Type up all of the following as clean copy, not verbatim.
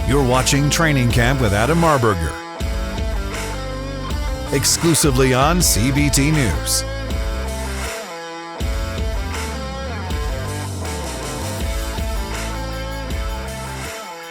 You're watching Training Camp with Adam Marburger, exclusively on CBT News.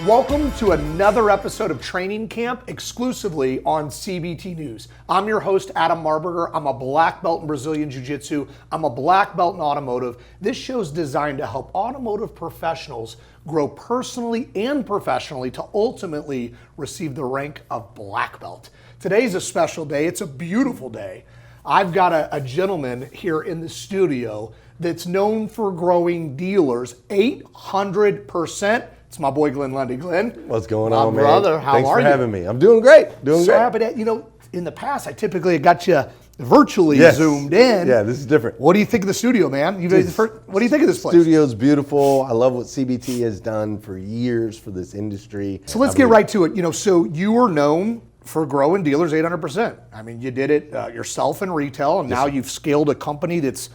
Welcome to another episode of Training Camp, exclusively on CBT News. I'm your host, Adam Marburger. I'm a black belt in Brazilian Jiu-Jitsu. I'm a black belt in automotive. This show is designed to help automotive professionals grow personally and professionally to ultimately receive the rank of black belt. Today's a special day. It's a beautiful day. I've got a gentleman here in the studio that's known for growing dealers 800%. It's my boy, Glenn Lundy. Glenn. What's going on, man? Brother, how Thanks are you? Thanks for having me. I'm doing great. Doing so great. Happy to, in the past, I typically got you virtually zoomed in. Yeah, this is different. What do you think of the studio, man? What do you think of this place? Studio's beautiful. I love what CBT has done for years for this industry. So let's get right to it. So you were known for growing dealers 800%. I mean, you did it yourself in retail, and now you've scaled a company that's,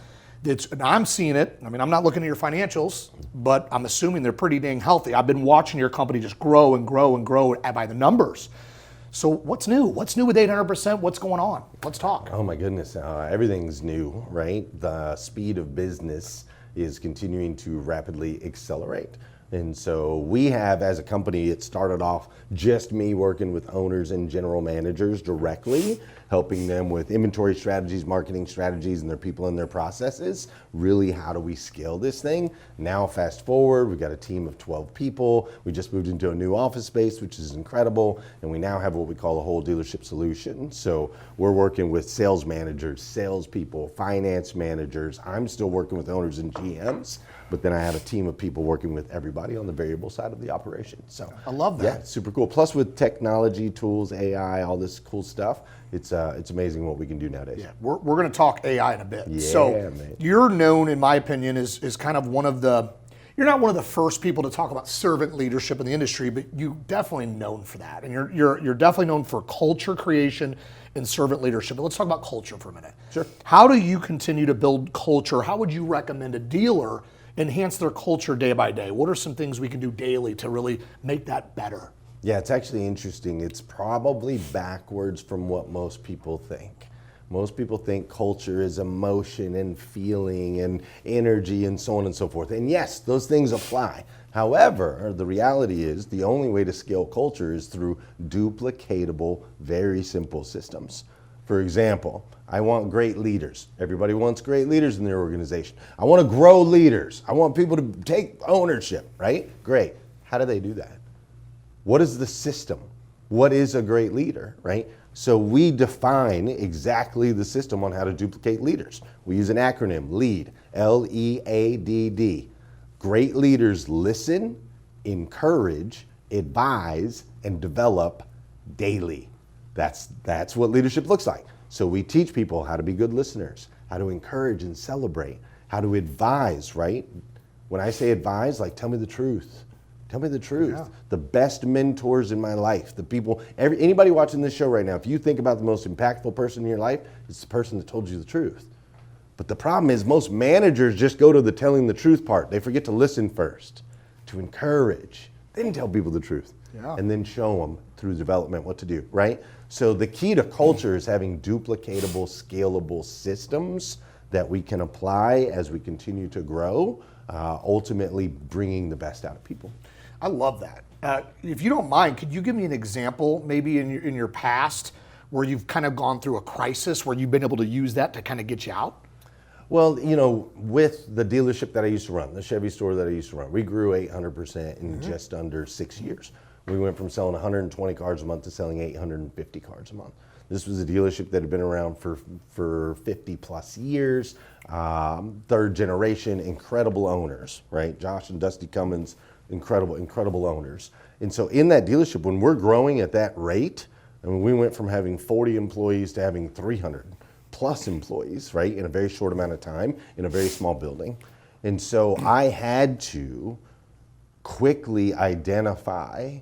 and I'm seeing it. I mean, I'm not looking at your financials, but I'm assuming they're pretty dang healthy. I've been watching your company just grow and grow and grow by the numbers. So what's new? What's new with 800%? What's going on? Let's talk. Oh my goodness, everything's new, right? The speed of business is continuing to rapidly accelerate. And so we have, as a company, it started off just me working with owners and general managers directly, helping them with inventory strategies, marketing strategies, and their people and their processes. Really, how do we scale this thing? Now, fast forward, we've got a team of 12 people. We just moved into a new office space, which is incredible. And we now have what we call a whole dealership solution. So we're working with sales managers, salespeople, finance managers. I'm still working with owners and GMs. But then I have a team of people working with everybody on the variable side of the operation. So I love that. Yeah, it's super cool. Plus with technology, tools, AI, all this cool stuff, it's amazing what we can do nowadays. Yeah, we're going to talk AI in a bit. Yeah, so man. You're known, in my opinion, as kind of you're not one of the first people to talk about servant leadership in the industry, but you definitely known for that. And you're definitely known for culture creation and servant leadership. But let's talk about culture for a minute. Sure. How do you continue to build culture? How would you recommend a dealer enhance their culture day by day? What are some things we can do daily to really make that better? Yeah, it's actually interesting. It's probably backwards from what most people think. Most people think culture is emotion and feeling and energy and so on and so forth. And yes, those things apply. However, the reality is the only way to scale culture is through duplicatable, very simple systems. For example, I want great leaders. Everybody wants great leaders in their organization. I want to grow leaders. I want people to take ownership, right? Great. How do they do that? What is the system? What is a great leader, right? So we define exactly the system on how to duplicate leaders. We use an acronym, LEAD, L-E-A-D-D. Great leaders listen, encourage, advise, and develop daily. That's what leadership looks like. So we teach people how to be good listeners, how to encourage and celebrate, how to advise, right? When I say advise, like tell me the truth. Tell me the truth. Yeah. The best mentors in my life, the people, anybody watching this show right now, if you think about the most impactful person in your life, it's the person that told you the truth. But the problem is most managers just go to the telling the truth part. They forget to listen first, to encourage, then tell people the truth, and then show them through development what to do, right? So the key to culture is having duplicatable, scalable systems that we can apply as we continue to grow, ultimately bringing the best out of people. I love that. If you don't mind, could you give me an example, maybe in your past, where you've kind of gone through a crisis, where you've been able to use that to kind of get you out? Well, with the dealership that I used to run, the Chevy store that I used to run, we grew 800% in just under 6 years. We went from selling 120 cars a month to selling 850 cars a month. This was a dealership that had been around for 50 plus years, third generation, incredible owners, right? Josh and Dusty Cummins, incredible owners. And so in that dealership, when we're growing at that rate, I mean, we went from having 40 employees to having 300 plus employees, right? In a very short amount of time, in a very small building. And so I had to quickly identify,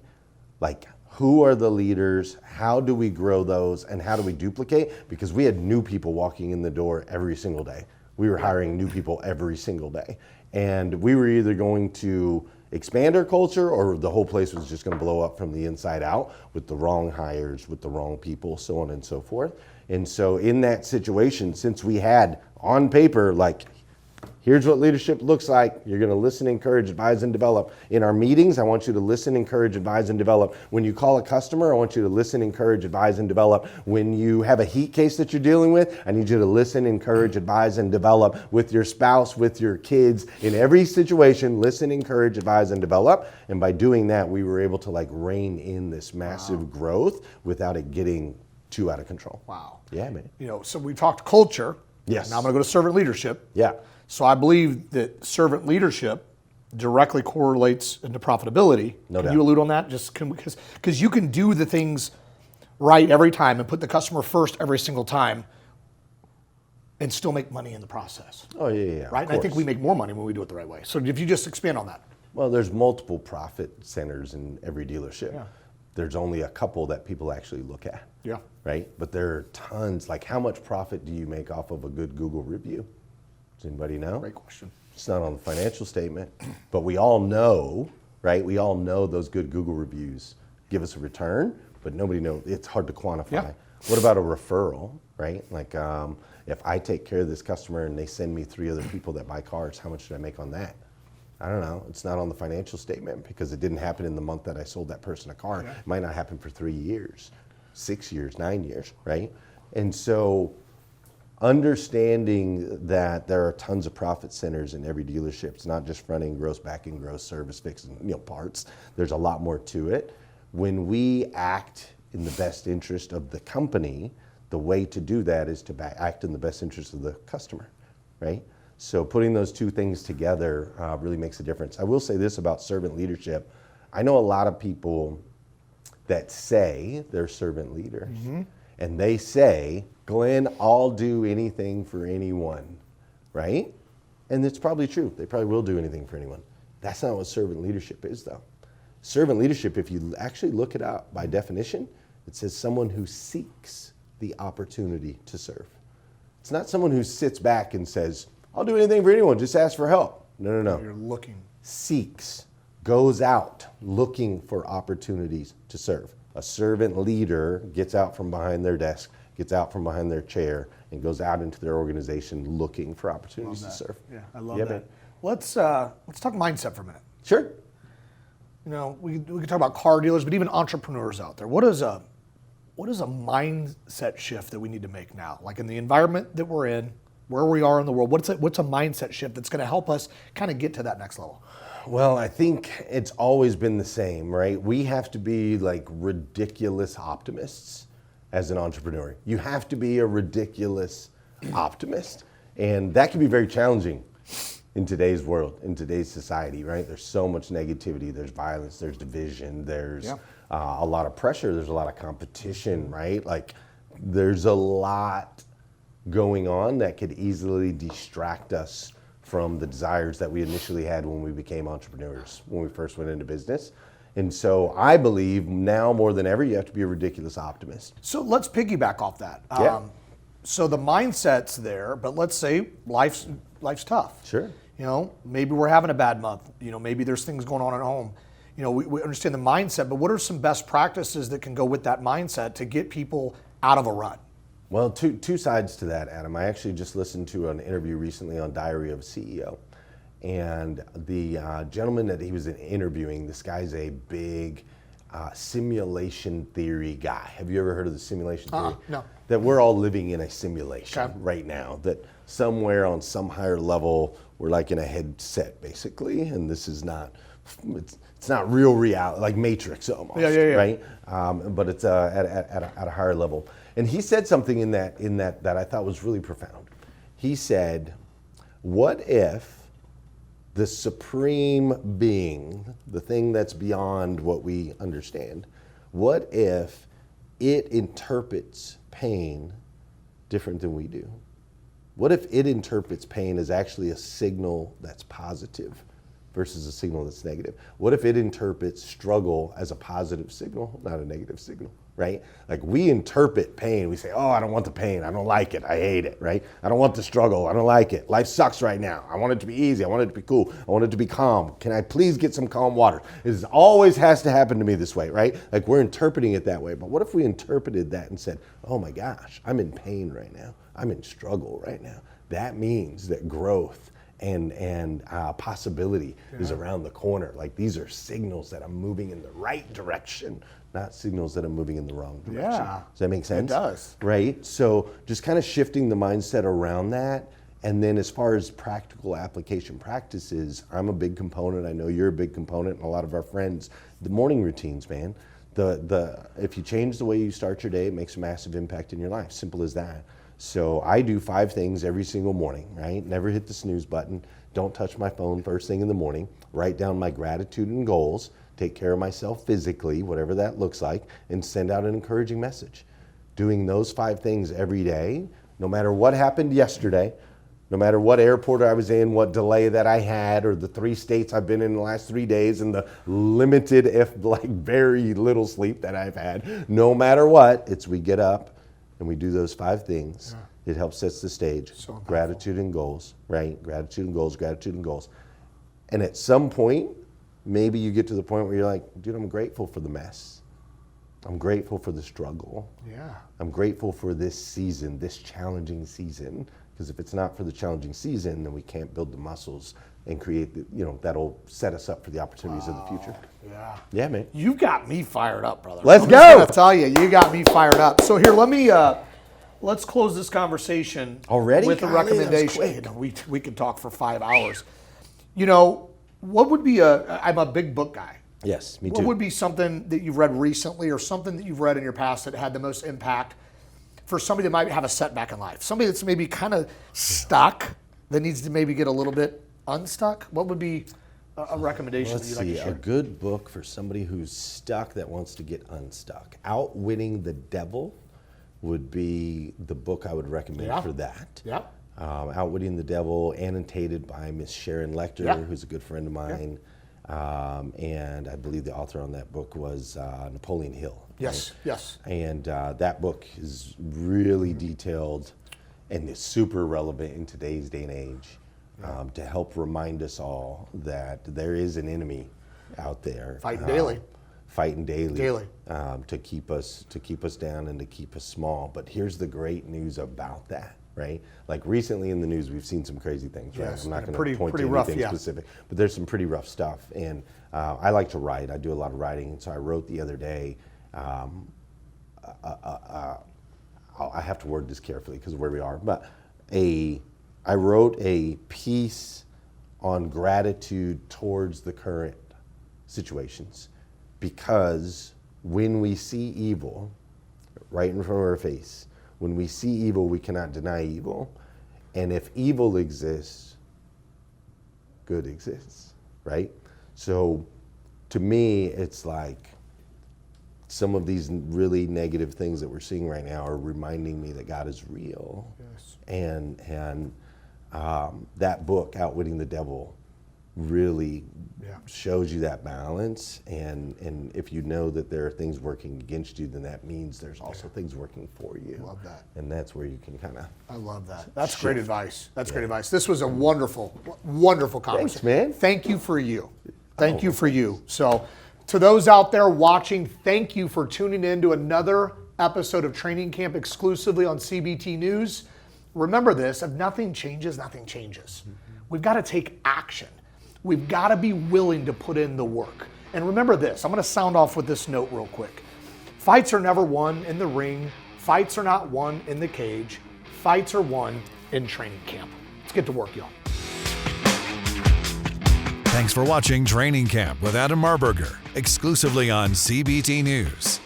like, who are the leaders, how do we grow those, and how do we duplicate? Because we had new people walking in the door every single day. We were hiring new people every single day. And we were either going to expand our culture, or the whole place was just going to blow up from the inside out with the wrong hires, with the wrong people, so on and so forth. And so in that situation, since we had on paper, like, here's what leadership looks like. You're going to listen, encourage, advise, and develop. In our meetings, I want you to listen, encourage, advise, and develop. When you call a customer, I want you to listen, encourage, advise, and develop. When you have a heat case that you're dealing with, I need you to listen, encourage, advise, and develop. With your spouse, with your kids, in every situation, listen, encourage, advise, and develop. And by doing that, we were able to like rein in this massive growth without it getting too out of control. Wow. Yeah, man. So we talked culture. Yes. Now I'm going to go to servant leadership. Yeah. So I believe that servant leadership directly correlates into profitability. No doubt. Can you allude on that? Just because you can do the things right every time and put the customer first every single time and still make money in the process. Oh, yeah. Right? And I think we make more money when we do it the right way. So if you just expand on that. Well, there's multiple profit centers in every dealership. Yeah. There's only a couple that people actually look at. Yeah. Right? But there are tons. Like, how much profit do you make off of a good Google review? Does anybody know? Great question. It's not on the financial statement, but we all know, right? We all know those good Google reviews give us a return, but nobody knows. It's hard to quantify. Yeah. What about a referral, right? Like, if I take care of this customer and they send me 3 other people that buy cars, how much should I make on that? I don't know. It's not on the financial statement because it didn't happen in the month that I sold that person a car. Yeah. It might not happen for 3 years, 6 years, 9 years, right? And so understanding that there are tons of profit centers in every dealership. It's not just front end gross, back end gross, service, fixing, parts. There's a lot more to it. When we act in the best interest of the company, the way to do that is to act in the best interest of the customer, right? So putting those two things together really makes a difference. I will say this about servant leadership. I know a lot of people that say they're servant leaders, and they say, Glenn, I'll do anything for anyone, right? And it's probably true. They probably will do anything for anyone. That's not what servant leadership is, though. Servant leadership, if you actually look it up by definition, it says someone who seeks the opportunity to serve. It's not someone who sits back and says, I'll do anything for anyone, just ask for help. No. You're looking. Seeks, goes out looking for opportunities to serve. A servant leader gets out from behind their desk, gets out from behind their chair, and goes out into their organization looking for opportunities to serve. Yeah, I love Yeah, that. man. Let's talk mindset for a minute. Sure. We can talk about car dealers, but even entrepreneurs out there. What is a mindset shift that we need to make now? Like in the environment that we're in, where we are in the world, what's a mindset shift that's going to help us kind of get to that next level? Well, I think it's always been the same, right? We have to be like ridiculous optimists as an entrepreneur. You have to be a ridiculous optimist. And that can be very challenging in today's world, in today's society, right? There's so much negativity, there's violence, there's division, there's a lot of pressure, there's a lot of competition, right? Like there's a lot going on that could easily distract us from the desires that we initially had when we became entrepreneurs, when we first went into business. And so I believe now more than ever, you have to be a ridiculous optimist. So let's piggyback off that. Yeah. So the mindset's there, but let's say life's tough. Sure. Maybe we're having a bad month. Maybe there's things going on at home. We understand the mindset, but what are some best practices that can go with that mindset to get people out of a rut? Well, two sides to that, Adam. I actually just listened to an interview recently on Diary of a CEO. And the gentleman that he was interviewing, this guy's a big simulation theory guy. Have you ever heard of the simulation theory? No. That we're all living in a simulation right now. That somewhere on some higher level, we're like in a headset, basically. And this is not, it's not real reality, like Matrix almost, right? But it's at a higher level. And he said something in that I thought was really profound. He said, what if the supreme being, the thing that's beyond what we understand, what if it interprets pain different than we do? What if it interprets pain as actually a signal that's positive versus a signal that's negative? What if it interprets struggle as a positive signal, not a negative signal, right? Like we interpret pain. We say, oh, I don't want the pain. I don't like it. I hate it, right? I don't want the struggle. I don't like it. Life sucks right now. I want it to be easy. I want it to be cool. I want it to be calm. Can I please get some calm water? It always has to happen to me this way, right? Like we're interpreting it that way. But what if we interpreted that and said, oh my gosh, I'm in pain right now. I'm in struggle right now. That means that growth and possibility is around the corner. Like these are signals that I'm moving in the right direction, not signals that I'm moving in the wrong direction. Yeah. Does that make sense? It does. Right? So just kind of shifting the mindset around that. And then as far as practical application practices, I'm a big component. I know you're a big component, and a lot of our friends, the morning routines, man. If you change the way you start your day, it makes a massive impact in your life. Simple as that. So I do 5 things every single morning, right? Never hit the snooze button. Don't touch my phone first thing in the morning. Write down my gratitude and goals. Take care of myself physically, whatever that looks like, and send out an encouraging message. Doing those 5 things every day, no matter what happened yesterday, no matter what airport I was in, what delay that I had, or the 3 states I've been in the last 3 days, and the limited, if like very little sleep that I've had, no matter what, it's we get up and we do those 5 things. It helps sets the stage. So gratitude and goals, right? Gratitude and goals, gratitude and goals. And at some point, maybe you get to the point where you're like, dude, I'm grateful for the mess. I'm grateful for the struggle. Yeah. I'm grateful for this season, this challenging season. Because if it's not for the challenging season, then we can't build the muscles and create the, that'll set us up for the opportunities of the future. Yeah. Yeah, man. You got me fired up, brother. Let's I'm go. just gonna tell you, you got me fired up. So here, let's close this conversation already with a Golly, recommendation. We could talk for 5 hours. What would be I'm a big book guy. Yes, me too. What would be something that you've read recently or something that you've read in your past that had the most impact for somebody that might have a setback in life? Somebody that's maybe kind of stuck that needs to maybe get a little bit unstuck? What would be a recommendation that you'd like to share? A good book for somebody who's stuck that wants to get unstuck. Outwitting the Devil would be the book I would recommend for that. Yeah. Outwitting the Devil, annotated by Miss Sharon Lecter, who's a good friend of mine. And I believe the author on that book was Napoleon Hill. Yes, right? yes. And that book is really detailed and is super relevant in today's day and age to help remind us all that there is an enemy out there. Fighting daily. Fighting daily. To keep us down and to keep us small. But here's the great news about that. Right? Like recently in the news, we've seen some crazy things, right? Yes, I'm not going to point pretty to rough, anything specific, but there's some pretty rough stuff. And I like to write. I do a lot of writing. And so I wrote the other day, I have to word this carefully because of where we are, but I wrote a piece on gratitude towards the current situations, because when we see evil right in front of our face, when we see evil, we cannot deny evil. And if evil exists, good exists, right? So to me, it's like some of these really negative things that we're seeing right now are reminding me that God is real. Yes. And that book, Outwitting the Devil, really shows you that balance. And if you know that there are things working against you, then that means there's also things working for you. Love that. And that's where you can kind of. I love that. That's great advice. That's great advice. This was a wonderful, wonderful conversation. Thanks, man. Thank you for you. Thank you for you. So to those out there watching, thank you for tuning in to another episode of Training Camp exclusively on CBT News. Remember this, if nothing changes, nothing changes. We've got to take action. We've got to be willing to put in the work. And remember this, I'm going to sound off with this note real quick. Fights are never won in the ring. Fights are not won in the cage. Fights are won in training camp. Let's get to work, y'all. Thanks for watching Training Camp with Adam Marburger, exclusively on CBT News.